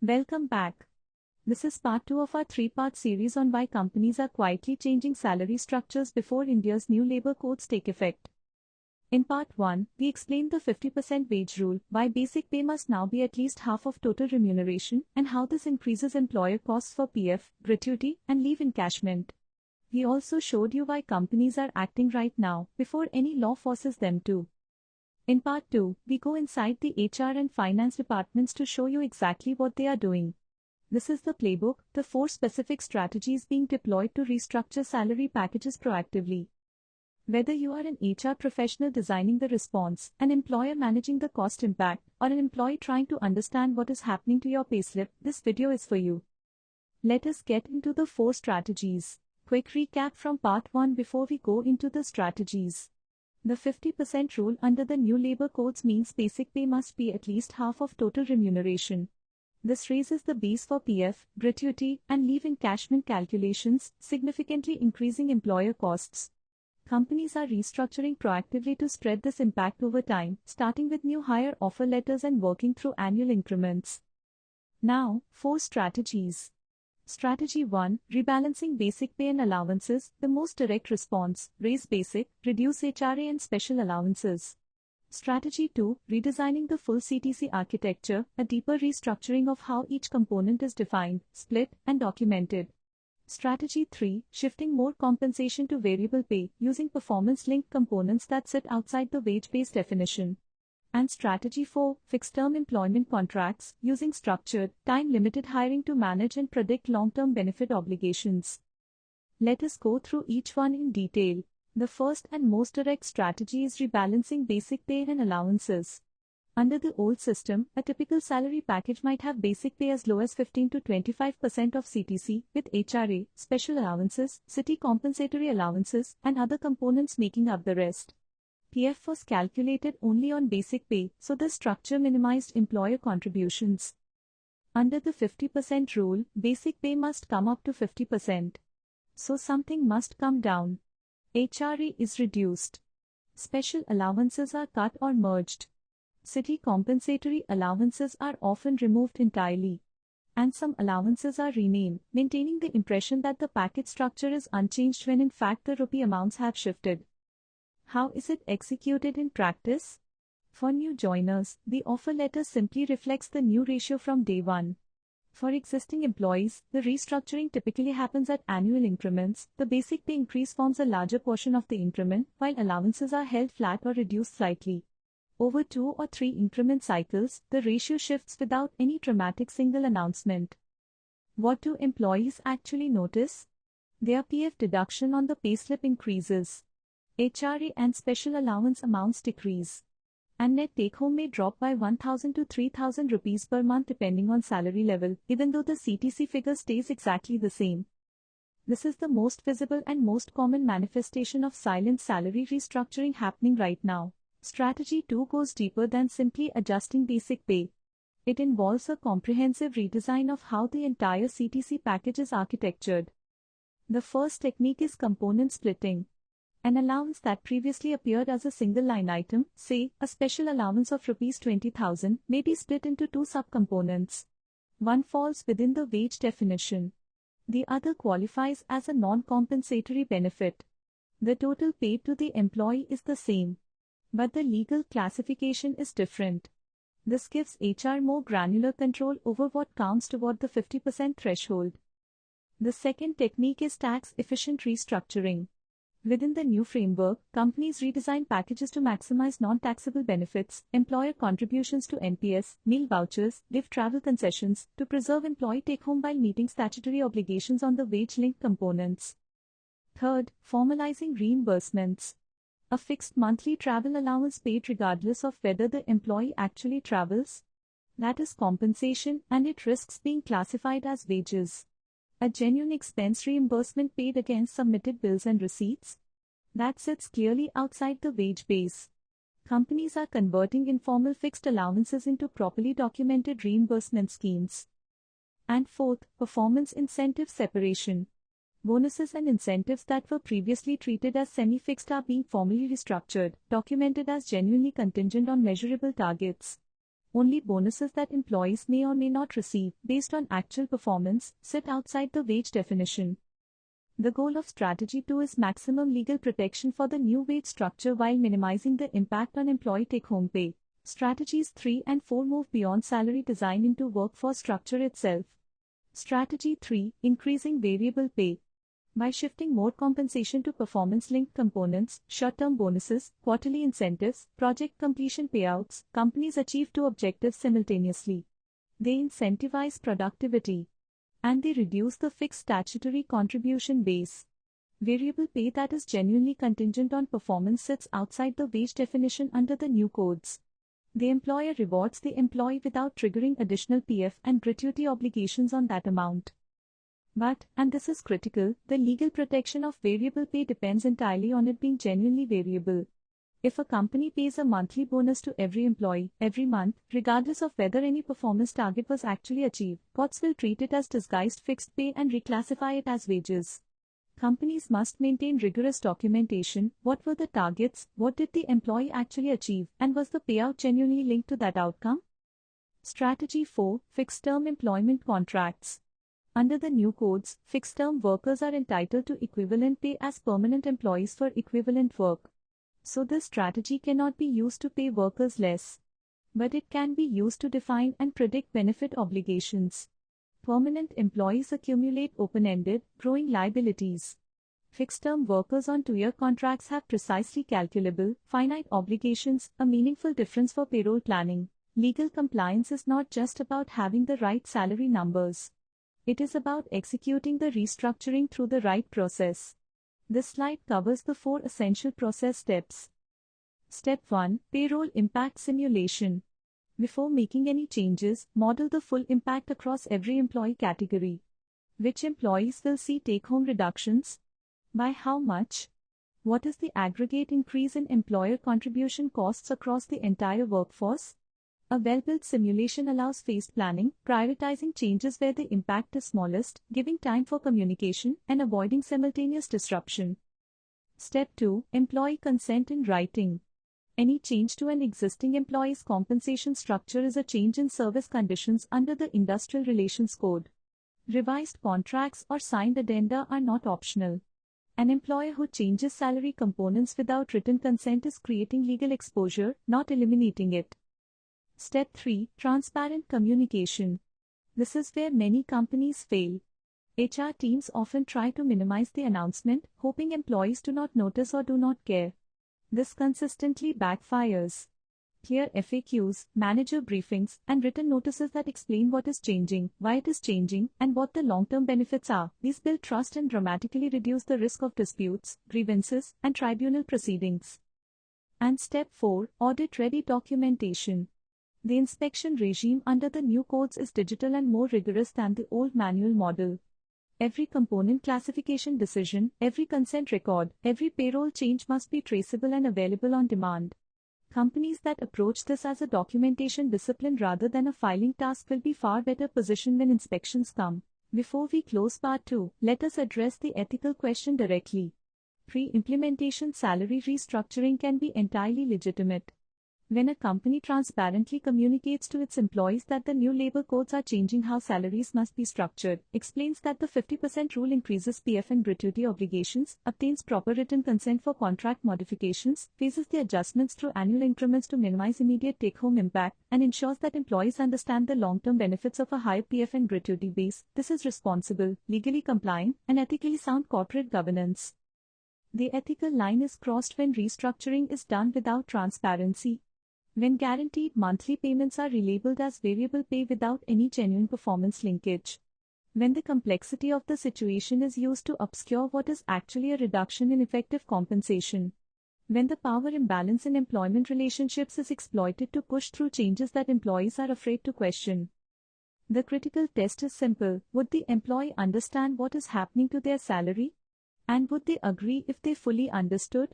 Welcome back. This is part 2 of our three-part series on why companies are quietly changing salary structures before India's new labor codes take effect. In part 1, we explained the 50% wage rule, why basic pay must now be at least half of total remuneration, and how this increases employer costs for PF, gratuity, and leave encashment. We also showed you why companies are acting right now, before any law forces them to. In part 2, we go inside the HR and finance departments to show you exactly what they are doing. This is the playbook, the 4 specific strategies being deployed to restructure salary packages proactively. Whether you are an HR professional designing the response, an employer managing the cost impact, or an employee trying to understand what is happening to your payslip, this video is for you. Let us get into the 4 strategies. Quick recap from part 1 before we go into the strategies. The 50% rule under the new labor codes means basic pay must be at least half of total remuneration. This raises the base for PF, gratuity, and leave encashment calculations, significantly increasing employer costs. Companies are restructuring proactively to spread this impact over time, starting with new hire offer letters and working through annual increments. Now, 4 strategies. Strategy 1, rebalancing basic pay and allowances, the most direct response, raise basic, reduce HRA and special allowances. Strategy 2, redesigning the full CTC architecture, a deeper restructuring of how each component is defined, split, and documented. Strategy 3, shifting more compensation to variable pay, using performance-linked components that sit outside the wage-based definition. And strategy 4, fixed-term employment contracts, using structured, time-limited hiring to manage and predict long-term benefit obligations. Let us go through each one in detail. The first and most direct strategy is rebalancing basic pay and allowances. Under the old system, a typical salary package might have basic pay as low as 15 to 25% of CTC, with HRA, special allowances, city compensatory allowances, and other components making up the rest. PF was calculated only on basic pay, so the structure minimized employer contributions. Under the 50% rule, basic pay must come up to 50%. So something must come down. HRA is reduced. Special allowances are cut or merged. City compensatory allowances are often removed entirely. And some allowances are renamed, maintaining the impression that the package structure is unchanged when in fact the rupee amounts have shifted. How is it executed in practice? For new joiners, the offer letter simply reflects the new ratio from day one. For existing employees, the restructuring typically happens at annual increments. The basic pay increase forms a larger portion of the increment, while allowances are held flat or reduced slightly. Over 2 or 3 increment cycles, the ratio shifts without any dramatic single announcement. What do employees actually notice? Their PF deduction on the payslip increases. HRA and special allowance amounts decrease. And net take-home may drop by 1,000 to 3,000 rupees per month depending on salary level, even though the CTC figure stays exactly the same. This is the most visible and most common manifestation of silent salary restructuring happening right now. Strategy 2 goes deeper than simply adjusting basic pay. It involves a comprehensive redesign of how the entire CTC package is architectured. The first technique is component splitting. An allowance that previously appeared as a single line item, say, a special allowance of Rs 20,000, may be split into 2 subcomponents. One falls within the wage definition. The other qualifies as a non-compensatory benefit. The total paid to the employee is the same, but the legal classification is different. This gives HR more granular control over what counts toward the 50% threshold. The second technique is tax-efficient restructuring. Within the new framework, companies redesign packages to maximize non-taxable benefits, employer contributions to NPS, meal vouchers, live travel concessions, to preserve employee take-home while meeting statutory obligations on the wage-linked components. Third, formalizing reimbursements. A fixed monthly travel allowance paid regardless of whether the employee actually travels. That is compensation, and it risks being classified as wages. A genuine expense reimbursement paid against submitted bills and receipts. That sits clearly outside the wage base. Companies are converting informal fixed allowances into properly documented reimbursement schemes. And fourth, performance incentive separation. Bonuses and incentives that were previously treated as semi-fixed are being formally restructured, documented as genuinely contingent on measurable targets. Only bonuses that employees may or may not receive based on actual performance sit outside the wage definition. The goal of Strategy 2 is maximum legal protection for the new wage structure while minimizing the impact on employee take-home pay. Strategies 3 and 4 move beyond salary design into workforce structure itself. Strategy 3: Increasing variable pay. By shifting more compensation to performance-linked components, short-term bonuses, quarterly incentives, project completion payouts, companies achieve two objectives simultaneously. They incentivize productivity, and they reduce the fixed statutory contribution base. Variable pay that is genuinely contingent on performance sits outside the wage definition under the new codes. The employer rewards the employee without triggering additional PF and gratuity obligations on that amount. But, and this is critical, the legal protection of variable pay depends entirely on it being genuinely variable. If a company pays a monthly bonus to every employee, every month, regardless of whether any performance target was actually achieved, courts will treat it as disguised fixed pay and reclassify it as wages. Companies must maintain rigorous documentation. What were the targets, what did the employee actually achieve, and was the payout genuinely linked to that outcome? Strategy 4: Fixed-term employment contracts. Under the new codes, fixed-term workers are entitled to equivalent pay as permanent employees for equivalent work. So this strategy cannot be used to pay workers less. But it can be used to define and predict benefit obligations. Permanent employees accumulate open-ended, growing liabilities. Fixed-term workers on 2-year contracts have precisely calculable, finite obligations, a meaningful difference for payroll planning. Legal compliance is not just about having the right salary numbers. It is about executing the restructuring through the right process. This slide covers the 4 essential process steps. Step 1: Payroll Impact Simulation. Before making any changes, model the full impact across every employee category. Which employees will see take-home reductions? By how much? What is the aggregate increase in employer contribution costs across the entire workforce? A well-built simulation allows phased planning, prioritizing changes where the impact is smallest, giving time for communication, and avoiding simultaneous disruption. Step 2: Employee consent in writing. Any change to an existing employee's compensation structure is a change in service conditions under the Industrial Relations Code. Revised contracts or signed addenda are not optional. An employer who changes salary components without written consent is creating legal exposure, not eliminating it. Step 3: Transparent communication. This is where many companies fail. HR teams often try to minimize the announcement, hoping employees do not notice or do not care. This consistently backfires. Clear FAQs, manager briefings, and written notices that explain what is changing, why it is changing, and what the long-term benefits are. These build trust and dramatically reduce the risk of disputes, grievances, and tribunal proceedings. And Step 4: Audit-ready documentation. The inspection regime under the new codes is digital and more rigorous than the old manual model. Every component classification decision, every consent record, every payroll change must be traceable and available on demand. Companies that approach this as a documentation discipline rather than a filing task will be far better positioned when inspections come. Before we close part 2, let us address the ethical question directly. Pre-implementation salary restructuring can be entirely legitimate. When a company transparently communicates to its employees that the new labor codes are changing how salaries must be structured, explains that the 50% rule increases PF and gratuity obligations, obtains proper written consent for contract modifications, phases the adjustments through annual increments to minimize immediate take-home impact, and ensures that employees understand the long-term benefits of a higher PF and gratuity base, this is responsible, legally compliant, and ethically sound corporate governance. The ethical line is crossed when restructuring is done without transparency. When guaranteed monthly payments are relabeled as variable pay without any genuine performance linkage. When the complexity of the situation is used to obscure what is actually a reduction in effective compensation. When the power imbalance in employment relationships is exploited to push through changes that employees are afraid to question. The critical test is simple: would the employee understand what is happening to their salary? And would they agree if they fully understood?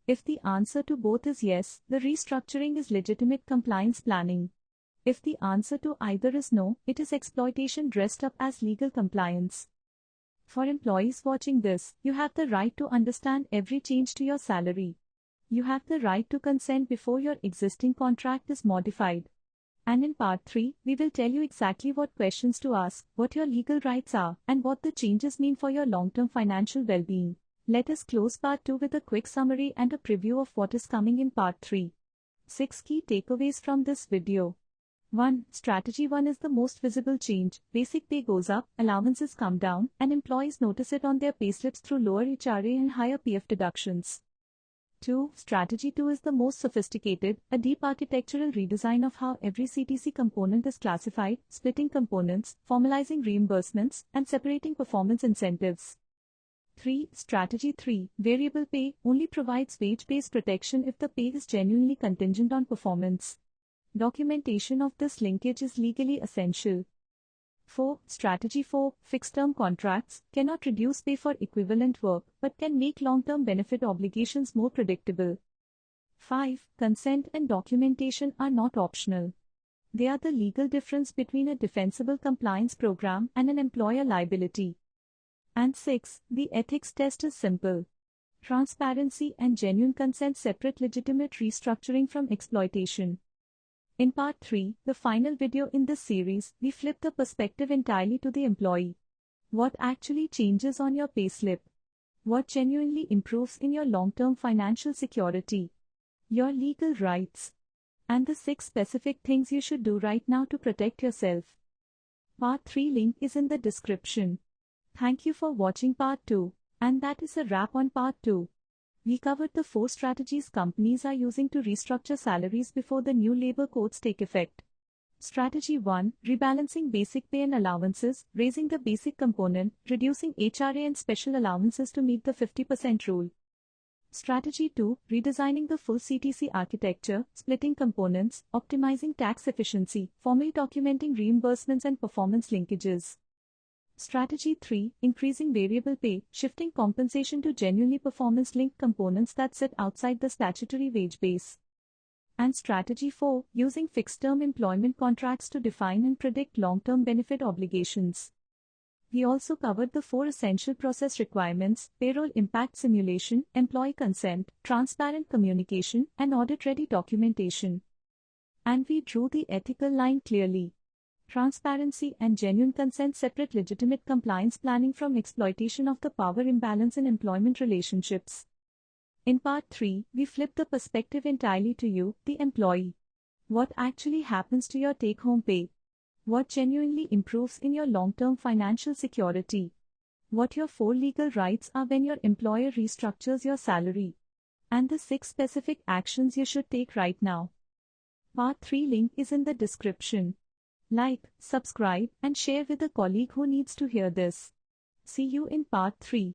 If the answer to both is yes, the restructuring is legitimate compliance planning. If the answer to either is no, it is exploitation dressed up as legal compliance. For employees watching this, you have the right to understand every change to your salary. You have the right to consent before your existing contract is modified. And in part 3, we will tell you exactly what questions to ask, what your legal rights are, and what the changes mean for your long-term financial well-being. Let us close part 2 with a quick summary and a preview of what is coming in part 3. 6 key takeaways from this video. 1. Strategy 1 is the most visible change. Basic pay goes up, allowances come down, and employees notice it on their payslips through lower HRA and higher PF deductions. 2. Strategy 2 is the most sophisticated, a deep architectural redesign of how every CTC component is classified, splitting components, formalizing reimbursements, and separating performance incentives. 3. Strategy 3, variable pay, only provides wage-based protection if the pay is genuinely contingent on performance. Documentation of this linkage is legally essential. 4. Strategy 4, fixed-term contracts, cannot reduce pay for equivalent work, but can make long-term benefit obligations more predictable. 5. Consent and documentation are not optional. They are the legal difference between a defensible compliance program and an employer liability. And 6. The ethics test is simple. Transparency and genuine consent separate legitimate restructuring from exploitation. In part 3, the final video in this series, we flip the perspective entirely to the employee. What actually changes on your payslip? What genuinely improves in your long-term financial security? Your legal rights? And the 6 specific things you should do right now to protect yourself. Part 3 link is in the description. Thank you for watching part 2. And that is a wrap on part 2. We covered the 4 strategies companies are using to restructure salaries before the new labor codes take effect. Strategy 1, rebalancing basic pay and allowances, raising the basic component, reducing HRA and special allowances to meet the 50% rule. Strategy 2, redesigning the full CTC architecture, splitting components, optimizing tax efficiency, formally documenting reimbursements and performance linkages. Strategy 3, increasing variable pay, shifting compensation to genuinely performance-linked components that sit outside the statutory wage base. And Strategy 4, using fixed-term employment contracts to define and predict long-term benefit obligations. We also covered the 4 essential process requirements: payroll impact simulation, employee consent, transparent communication, and audit-ready documentation. And we drew the ethical line clearly. Transparency and genuine consent separate legitimate compliance planning from exploitation of the power imbalance in employment relationships. In part 3, we flip the perspective entirely to you, the employee. What actually happens to your take-home pay? What genuinely improves in your long-term financial security? What your 4 legal rights are when your employer restructures your salary? And the 6 specific actions you should take right now. Part 3 link is in the description. Like, subscribe, and share with a colleague who needs to hear this. See you in part 3.